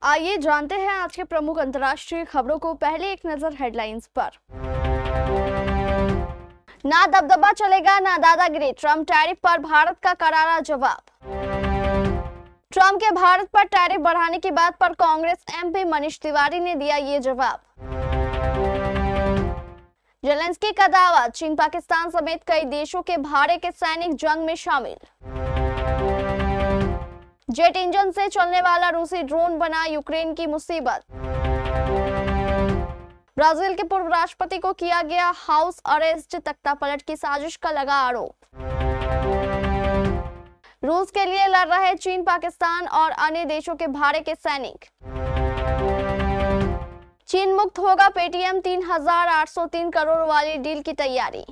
आइए जानते हैं आज के प्रमुख अंतर्राष्ट्रीय खबरों को। पहले एक नजर हेडलाइंस पर। ना दबदबा चलेगा ना दादागिरी, ट्रंप टैरिफ पर भारत का करारा जवाब। ट्रंप के भारत पर टैरिफ बढ़ाने की बात पर कांग्रेस एमपी मनीष तिवारी ने दिया ये जवाब। जेलेंस्की का दावा, चीन पाकिस्तान समेत कई देशों के भाड़े के सैनिक जंग में शामिल। जेट इंजन से चलने वाला रूसी ड्रोन बना यूक्रेन की मुसीबत। ब्राजील के पूर्व राष्ट्रपति को किया गया हाउस अरेस्ट, तख्तापलट की साजिश का लगा आरोप। रूस के लिए लड़ रहे चीन पाकिस्तान और अन्य देशों के भाड़े के सैनिक। चीन मुक्त होगा पेटीएम, 3,803 करोड़ वाली डील की तैयारी।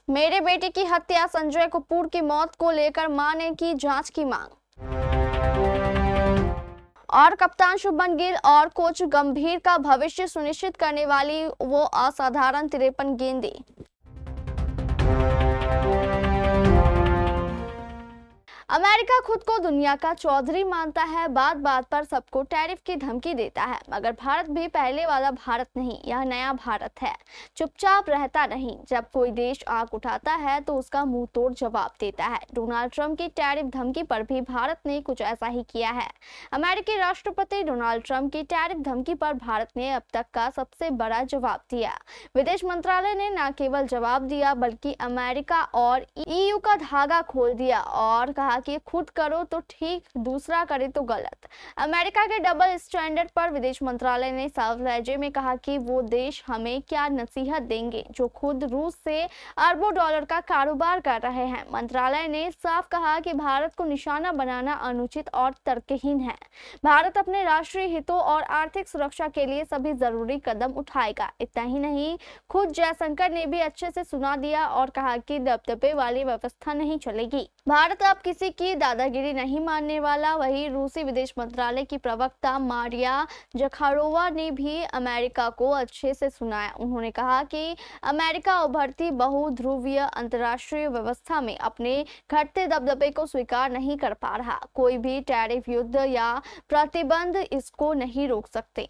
मेरे बेटे की हत्या, संजय कपूर की मौत को लेकर मां ने की जांच की मांग। और कप्तान शुभमन गिल और कोच गंभीर का भविष्य सुनिश्चित करने वाली वो असाधारण 53 गेंदें। अमेरिका खुद को दुनिया का चौधरी मानता है, बात बात पर सबको टैरिफ की धमकी देता है, मगर भारत भी पहले वाला भारत नहीं, यह नया भारत है। चुपचाप रहता नहीं, जब कोई देश आंख उठाता है तो उसका मुंह तोड़ जवाब देता है। डोनाल्ड ट्रंप की टैरिफ धमकी पर भी भारत ने कुछ ऐसा ही किया है। अमेरिकी राष्ट्रपति डोनाल्ड ट्रंप की टैरिफ धमकी पर भारत ने अब तक का सबसे बड़ा जवाब दिया। विदेश मंत्रालय ने न केवल जवाब दिया बल्कि अमेरिका और ईयू का धागा खोल दिया और कहा कि खुद करो तो ठीक, दूसरा करे तो गलत। अमेरिका के डबल स्टैंडर्ड पर विदेश मंत्रालय ने साफ लहजे में कहा कि वो देश हमें क्या नसीहत देंगे जो खुद रूस से अरबों डॉलर का कारोबार कर रहे हैं। मंत्रालय ने साफ कहा कि भारत को निशाना बनाना अनुचित और तर्कहीन है। भारत अपने राष्ट्रीय हितों और आर्थिक सुरक्षा के लिए सभी जरूरी कदम उठाएगा। इतना ही नहीं, खुद जयशंकर ने भी अच्छे से सुना दिया और कहा कि दबदबे वाली व्यवस्था नहीं चलेगी। भारत अब किसी की दादागिरी नहीं मानने वाला। वही रूसी विदेश मंत्रालय की प्रवक्ता मारिया जखारोवा ने भी अमेरिका को अच्छे से सुनाया। उन्होंने कहा कि अमेरिका उभरती बहुध्रुवीय अंतर्राष्ट्रीय व्यवस्था में अपने घटते दबदबे को स्वीकार नहीं कर पा रहा। कोई भी टैरिफ, युद्ध या प्रतिबंध इसको नहीं रोक सकते।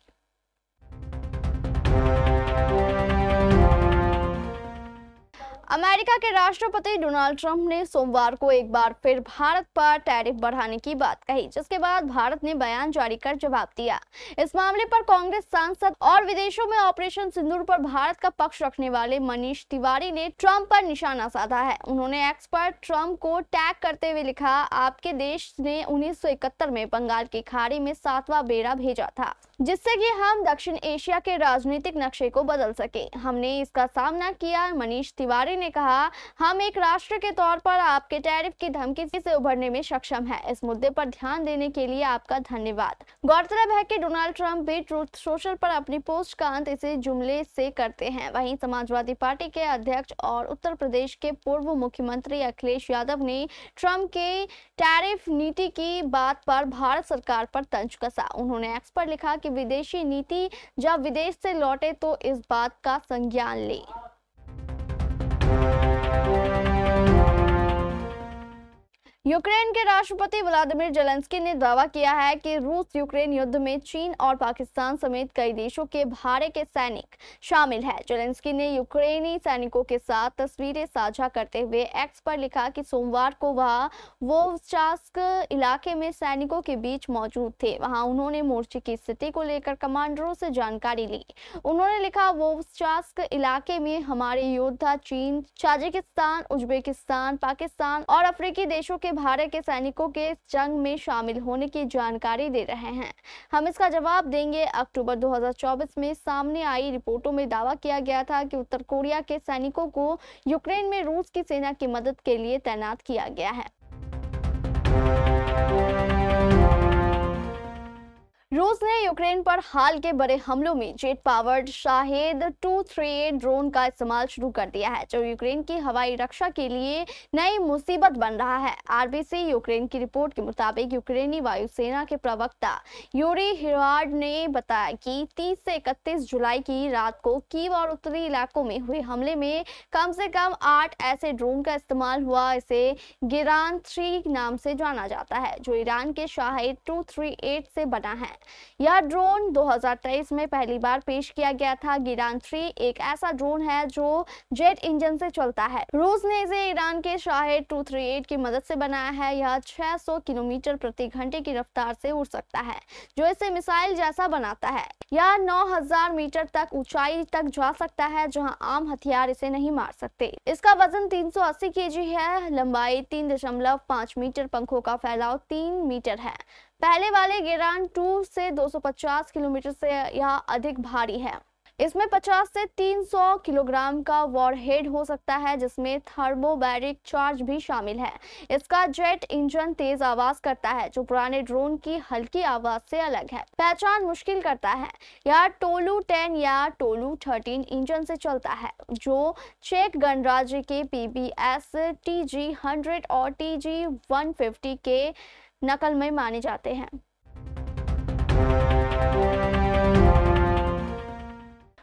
अमेरिका के राष्ट्रपति डोनाल्ड ट्रंप ने सोमवार को एक बार फिर भारत पर टैरिफ बढ़ाने की बात कही, जिसके बाद भारत ने बयान जारी कर जवाब दिया। इस मामले पर कांग्रेस सांसद और विदेशों में ऑपरेशन सिंदूर पर भारत का पक्ष रखने वाले मनीष तिवारी ने ट्रंप पर निशाना साधा है। उन्होंने एक्स पर ट्रंप को टैग करते हुए लिखा, आपके देश ने 1971 में बंगाल की खाड़ी में 7वां बेड़ा भेजा था, जिससे कि हम दक्षिण एशिया के राजनीतिक नक्शे को बदल सके। हमने इसका सामना किया। मनीष तिवारी ने कहा, हम एक राष्ट्र के तौर पर आपके टैरिफ की धमकी से उभरने में सक्षम है। इस मुद्दे पर ध्यान देने के लिए आपका धन्यवाद। गौरतलब है कि डोनाल्ड ट्रंप भी ट्रूथ सोशल पर अपनी पोस्ट का अंत इसी जुमले से करते हैं। वहीं समाजवादी पार्टी के अध्यक्ष और उत्तर प्रदेश के पूर्व मुख्यमंत्री अखिलेश यादव ने ट्रंप के टैरिफ नीति की बात पर भारत सरकार पर तंज कसा। उन्होंने एक्स पर लिखा कि विदेशी नीति जब विदेश से लौटे तो इस बात का संज्ञान ले। यूक्रेन के राष्ट्रपति व्लादिमीर जेलेंस्की ने दावा किया है कि रूस यूक्रेन युद्ध में चीन और पाकिस्तान समेत कई देशों के भाड़े के सैनिक शामिल है। जेलेंस्की ने यूक्रेनी सैनिकों के साथ तस्वीरें साझा करते हुए एक्स पर लिखा कि सोमवार को वह वोवचास्क इलाके में सैनिकों के बीच मौजूद थे। वहां उन्होंने मोर्चे की स्थिति को लेकर कमांडरों से जानकारी ली। उन्होंने लिखा, वोवचास्क इलाके में हमारे योद्धा चीन, ताजिकिस्तान, उज्बेकिस्तान, पाकिस्तान और अफ्रीकी देशों के भाड़े के सैनिकों के जंग में शामिल होने की जानकारी दे रहे हैं। हम इसका जवाब देंगे। अक्टूबर 2024 में सामने आई रिपोर्टों में दावा किया गया था कि उत्तर कोरिया के सैनिकों को यूक्रेन में रूस की सेना की मदद के लिए तैनात किया गया है। रूस ने यूक्रेन यूक्रेन पर हाल के बड़े हमलों में जेट पावर्ड शाहेद 238 ड्रोन का इस्तेमाल शुरू कर दिया है, जो यूक्रेन की हवाई रक्षा के लिए नई मुसीबत बन रहा है। आरबीसी यूक्रेन की रिपोर्ट के मुताबिक यूक्रेनी वायुसेना के प्रवक्ता यूरी हिरार्ड ने बताया कि 30 से 31 जुलाई की रात को कीव और उत्तरी इलाकों में हुए हमले में कम से कम 8 ऐसे ड्रोन का इस्तेमाल हुआ। इसे गिरान 3 नाम से जाना जाता है, जो ईरान के शाहेद 238 से बना है। यह ड्रोन 2023 में पहली बार पेश किया गया था। गिरान 3 एक ऐसा ड्रोन है जो जेट इंजन से चलता है। रूस ने इसे ईरान के शाहेद 238 की मदद से बनाया है। यह 600 किलोमीटर प्रति घंटे की रफ्तार से उड़ सकता है, जो इसे मिसाइल जैसा बनाता है। यह 9000 मीटर तक ऊंचाई तक जा सकता है, जहां आम हथियार इसे नहीं मार सकते। इसका वजन 380 केजी है, लंबाई 3.5 मीटर, पंखों का फैलाव 3 मीटर है। पहले वाले गिरान 2 से 250 किलोमीटर से यह अधिक भारी है। इसमें 50 से 300 किलोग्राम का वॉरहेड हो सकता है, जिसमें थर्मोबैरिक चार्ज भी शामिल है। इसका जेट इंजन तेज आवाज करता है, जो पुराने ड्रोन की हल्की आवाज से अलग है। पहचान मुश्किल करता है। यह टोलू 10 या टोलू 13 इंजन से चलता है, जो चेक गणराज्य के PBS TG100 और TG150 के नकल में माने जाते हैं।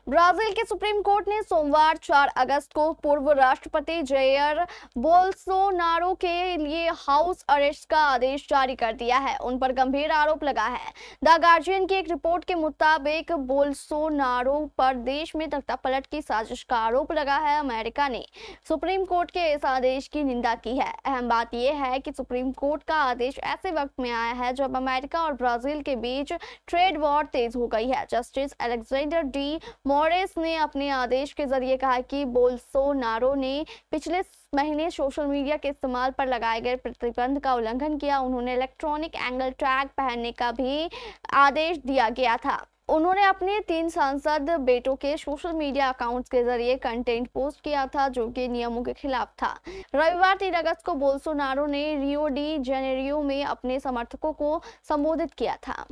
ब्राजील के सुप्रीम कोर्ट ने सोमवार 4 अगस्त को पूर्व राष्ट्रपति जायर बोल्सोनारो के लिए हाउस अरेस्ट का आदेश जारी कर दिया है। उन पर गंभीर आरोप लगा है। द गार्जियन की एक रिपोर्ट के मुताबिक बोल्सोनारो पर देश में तख्तापलट की साजिश का आरोप लगा है। अमेरिका ने सुप्रीम कोर्ट के इस आदेश की निंदा की है। अहम बात यह है कि सुप्रीम कोर्ट का आदेश ऐसे वक्त में आया है जब अमेरिका और ब्राजील के बीच ट्रेड वॉर तेज हो गई है। जस्टिस अलेक्जेंडर डी मोरेस ने अपने आदेश के जरिए कहा कि बोल्सोनारो ने पिछले महीने सोशल मीडिया के इस्तेमाल पर लगाए गए प्रतिबंध का उल्लंघन किया। उन्होंने इलेक्ट्रॉनिक एंगल टैग पहनने का भी आदेश दिया गया था। उन्होंने अपने 3 सांसद बेटों के सोशल मीडिया अकाउंट्स के जरिए कंटेंट पोस्ट किया था, जो कि नियमों के खिलाफ था। रविवार 3 अगस्त को बोल्सोनारो ने रियो डी जेनेरियो में अपने समर्थकों को संबोधित किया था।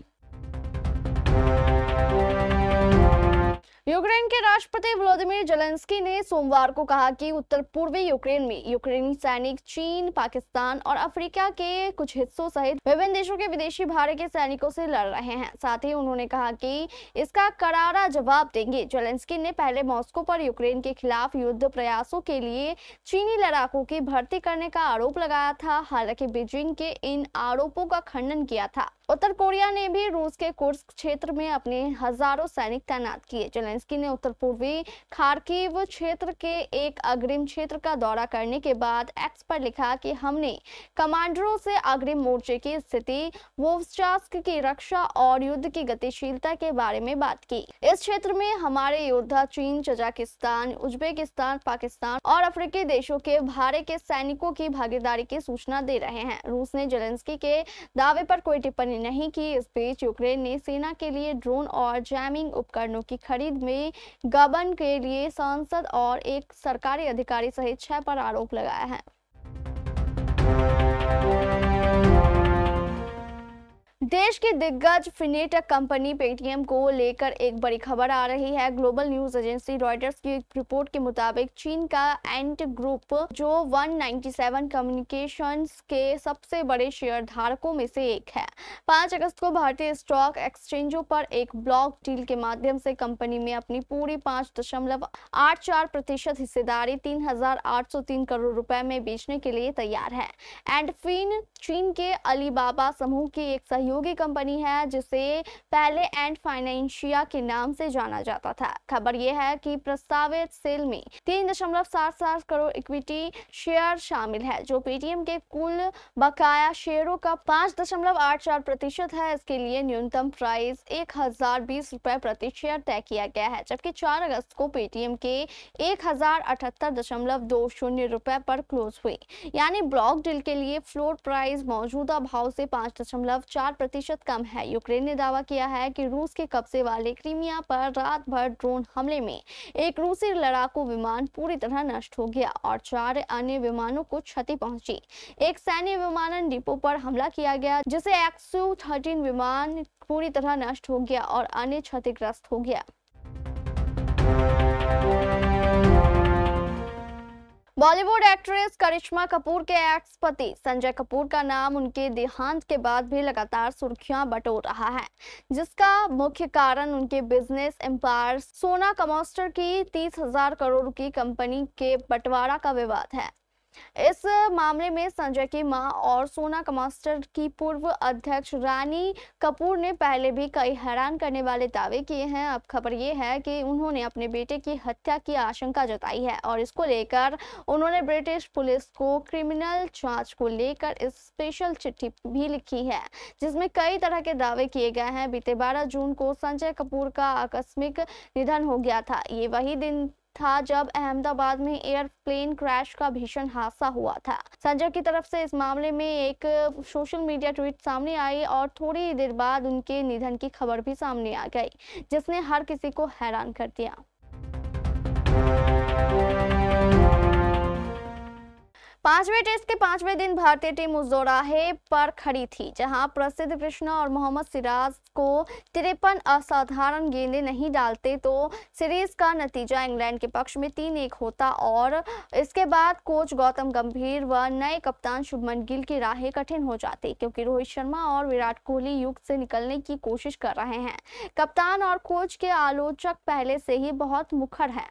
यूक्रेन के राष्ट्रपति व्लादिमीर जेलेंस्की ने सोमवार को कहा कि उत्तर पूर्वी यूक्रेन में यूक्रेनी सैनिक चीन, पाकिस्तान और अफ्रीका के कुछ हिस्सों सहित विभिन्न देशों के विदेशी भाड़े के सैनिकों से लड़ रहे हैं। साथ ही उन्होंने कहा कि इसका करारा जवाब देंगे। जेलेंस्की ने पहले मॉस्को पर यूक्रेन के खिलाफ युद्ध प्रयासों के लिए चीनी लड़ाकों की भर्ती करने का आरोप लगाया था। हालांकि बीजिंग के इन आरोपों का खंडन किया था। उत्तर कोरिया ने भी रूस के कुर्स्क क्षेत्र में अपने हजारों सैनिक तैनात किए। जेलेंस्की ने उत्तर पूर्वी खार्किव क्षेत्र के एक अग्रिम क्षेत्र का दौरा करने के बाद एक्स पर लिखा कि हमने कमांडरों से अग्रिम मोर्चे की स्थिति, वोवचास्क की रक्षा और युद्ध की गतिशीलता के बारे में बात की। इस क्षेत्र में हमारे योद्धा चीन, तजाकिस्तान, उज्बेकिस्तान, पाकिस्तान और अफ्रीकी देशों के भाड़े के सैनिकों की भागीदारी की सूचना दे रहे हैं। रूस ने जेलेंस्की के दावे पर कोई टिप्पणी नहीं की। इस बीच यूक्रेन ने सेना के लिए ड्रोन और जैमिंग उपकरणों की खरीद में गबन के लिए सांसद और एक सरकारी अधिकारी सहित 6 पर आरोप लगाया है। देश की दिग्गज फिनेटेक कंपनी पेटीएम को लेकर एक बड़ी खबर आ रही है। ग्लोबल न्यूज एजेंसी रॉयटर्स की रिपोर्ट के मुताबिक चीन का एंट ग्रुप, जो 197 कम्युनिकेशंस के सबसे बड़े शेयर धारकों में से एक है, 5 अगस्त को भारतीय स्टॉक एक्सचेंजों पर एक ब्लॉक डील के माध्यम से कंपनी में अपनी पूरी 5.84% हिस्सेदारी 3,803 करोड़ रुपए में बेचने के लिए तैयार है। एंडफिन चीन के अलीबाबा समूह की एक सहयोगी कंपनी है, जिसे पहले एंड फाइनेंशिया के नाम से जाना जाता था। खबर यह है कि प्रस्तावित सेल में 3.77 करोड़ इक्विटी शेयर शामिल है, जो पेटीएम के कुल बकाया शेयरों का 5.84% है। इसके लिए न्यूनतम प्राइस 1,020 रुपए प्रति शेयर तय किया गया है, जबकि 4 अगस्त को पेटीएम के 1,078.20 रुपए पर क्लोज हुई। यानी ब्लॉक डील के लिए फ्लोर प्राइस मौजूदा भाव से 5.4% प्रतिशत कम है। यूक्रेन ने दावा किया है कि रूस के कब्जे वाले क्रीमिया पर रात भर ड्रोन हमले में एक रूसी लड़ाकू विमान पूरी तरह नष्ट हो गया और 4 अन्य विमानों को क्षति पहुंची। एक सैन्य विमानन डिपो पर हमला किया गया, जिसे XU-13 विमान पूरी तरह नष्ट हो गया और अन्य क्षतिग्रस्त हो गया। बॉलीवुड एक्ट्रेस करिश्मा कपूर के एक्स पति संजय कपूर का नाम उनके देहांत के बाद भी लगातार सुर्खियां बटोर रहा है, जिसका मुख्य कारण उनके बिजनेस एम्पायर सोना कमोस्टर की 30,000 करोड़ की कंपनी के बंटवारा का विवाद है। इस मामले में संजय की मां और सोना कमोस्टर की पूर्व अध्यक्ष रानी कपूर ने पहले भी कई हैरान करने वाले दावे किए हैं। अब खबर ये है कि उन्होंने अपने बेटे की हत्या की आशंका जताई है और इसको लेकर उन्होंने ब्रिटिश पुलिस को क्रिमिनल जांच को लेकर इस स्पेशल चिट्ठी भी लिखी है, जिसमें कई तरह के दावे किए गए हैं। बीते 12 जून को संजय कपूर का आकस्मिक निधन हो गया था। ये वही दिन था जब अहमदाबाद में एयरप्लेन क्रैश का भीषण हादसा हुआ था। संजय की तरफ से इस मामले में एक सोशल मीडिया ट्वीट सामने आई और थोड़ी देर बाद उनके निधन की खबर भी सामने आ गई, जिसने हर किसी को हैरान कर दिया। पांचवें टेस्ट के 5वें दिन भारतीय टीम उस दौराहे पर खड़ी थी जहां प्रसिद्ध कृष्णा और मोहम्मद सिराज को 53 असाधारण गेंदें नहीं डालते तो सीरीज का नतीजा इंग्लैंड के पक्ष में 3-1 होता और इसके बाद कोच गौतम गंभीर व नए कप्तान शुभमन गिल की राहें कठिन हो जाती, क्योंकि रोहित शर्मा और विराट कोहली युग से निकलने की कोशिश कर रहे हैं। कप्तान और कोच के आलोचक पहले से ही बहुत मुखर हैं।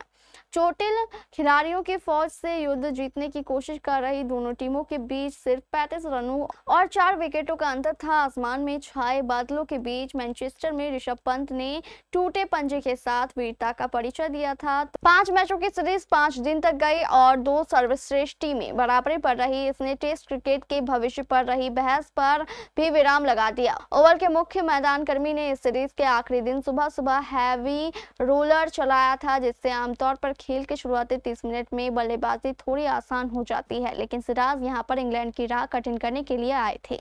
चोटिल खिलाड़ियों की फौज से युद्ध जीतने की कोशिश कर रही दोनों टीमों के बीच सिर्फ 35 रनों और 4 विकेटों का अंतर था। आसमान में छाए बादलों के बीच मैनचेस्टर में ऋषभ पंत ने टूटे पंजे के साथ वीरता का परिचय दिया था। 5 मैचों की सीरीज 5 दिन तक गई और 2 सर्वश्रेष्ठ टीमें बराबरी पर रही। इसने टेस्ट क्रिकेट के भविष्य पर रही बहस पर भी विराम लगा दिया। ओवल के मुख्य मैदान कर्मी ने इस सीरीज के आखिरी दिन सुबह हैवी रोलर चलाया था, जिससे आमतौर पर खेल के शुरुआती 30 मिनट में बल्लेबाजी थोड़ी आसान हो जाती है, लेकिन सिराज यहां पर इंग्लैंड की राह कठिन करने के लिए आए थे।